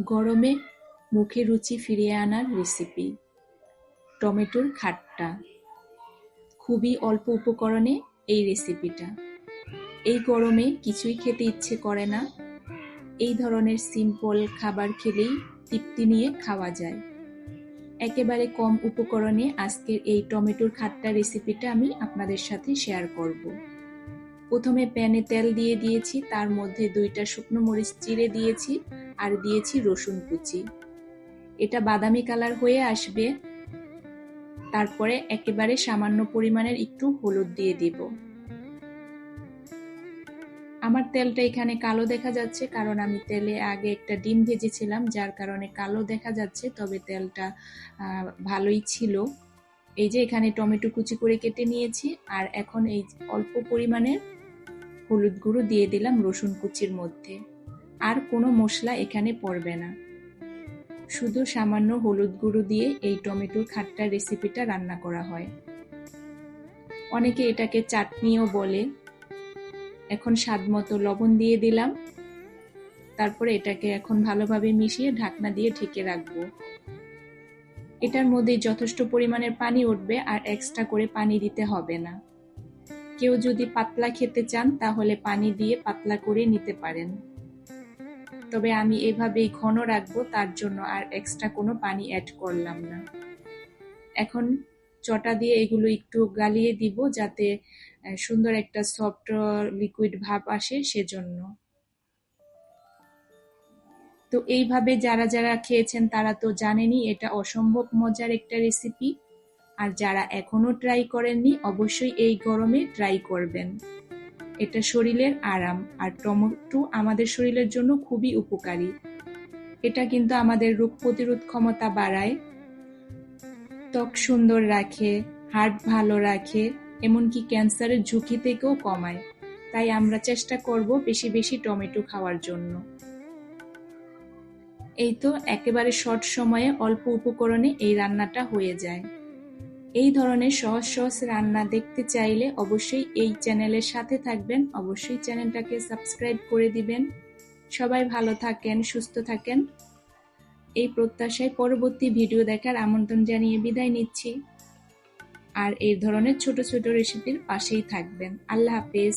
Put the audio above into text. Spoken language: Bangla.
গরমে মুখে রুচি ফিরিয়ে আনার রেসিপি টমেটোর খাট্টা। খুবই অল্প উপকরণে এই রেসিপিটা। এই গরমে কিছুই খেতে ইচ্ছে করে না, এই ধরনের সিম্পল খাবার খেলেই তৃপ্তি নিয়ে খাওয়া যায়। একেবারে কম উপকরণে আজকের এই টমেটোর খাট্টা রেসিপিটা আমি আপনাদের সাথে শেয়ার করব। প্রথমে প্যানে তেল দিয়ে দিয়েছি, তার মধ্যে 2টা শুকনো মরিচ চিড়ে দিয়েছি আর দিয়েছি রসুন কুচি। এটা বাদামি কালার হয়ে আসবে, তারপরে একেবারে সামান্য পরিমাণের একটু হলুদ দিয়ে দিব। আমার তেলটা এখানে কালো দেখা যাচ্ছে কারণ আমি তেলে আগে একটা ডিম ভেজেছিলাম, যার কারণে কালো দেখা যাচ্ছে, তবে তেলটা ভালোই ছিল। এই যে এখানে টমেটো কুচি করে কেটে নিয়েছি, আর এখন এই অল্প পরিমাণের হলুদ গুঁড়ো দিয়ে দিলাম রসুন কুচির মধ্যে। আর কোনো মশলা এখানে পড়বে না, শুধু সামান্য হলুদ গুঁড়ো দিয়ে এই টমেটোর খাট্টা রেসিপিটা রান্না করা হয়। অনেকে এটাকে চাটনিও বলে। এখন স্বাদ মতো লবণ দিয়ে দিলাম, তারপরে এটাকে এখন ভালোভাবে মিশিয়ে ঢাকনা দিয়ে ঢেকে রাখবো। এটার মধ্যে যথেষ্ট পরিমাণের পানি উঠবে, আর এক্সট্রা করে পানি দিতে হবে না। কেউ যদি পাতলা খেতে চান তাহলে পানি দিয়ে পাতলা করে নিতে পারেন, তবে আমি এভাবেই ঘন রাখবো, তার জন্য আর এক্সট্রা কোনো পানি অ্যাড করলাম না। এখন চটা দিয়ে এগুলো একটু গালিয়ে দিব যাতে সুন্দর একটা সফট লিকুইড ভাব আসে, সেজন্য। তো এইভাবে যারা যারা খেয়েছেন তারা তো জানেনই এটা অসম্ভব মজার একটা রেসিপি, আর যারা এখনো ট্রাই করেননি অবশ্যই এই গরমে ট্রাই করবেন। এটা শরীরের আরাম, আর টমেটো আমাদের শরীরের জন্য খুবই উপকারী। এটা কিন্তু আমাদের রোগ প্রতিরোধ ক্ষমতা বাড়ায়, ত্বক সুন্দর রাখে, হার্ট ভালো রাখে, এমনকি ক্যান্সারের ঝুঁকি থেকেও কমায়। তাই আমরা চেষ্টা করব বেশি বেশি টমেটো খাওয়ার জন্য। এই তো একেবারে শর্ট সময়ে অল্প উপকরণে এই রান্নাটা হয়ে যায়। এই ধরনের সহজ সহজ রান্না দেখতে চাইলে অবশ্যই এই চ্যানেলের সাথে থাকবেন, অবশ্যই চ্যানেলটাকে সাবস্ক্রাইব করে দিবেন। সবাই ভালো থাকেন, সুস্থ থাকেন, এই প্রত্যাশায় পরবর্তী ভিডিও দেখার আমন্ত্রণ জানিয়ে বিদায় নিচ্ছি। আর এই ধরনের ছোট ছোট রেসিপির পাশেই থাকবেন। আল্লাহ হাফেজ।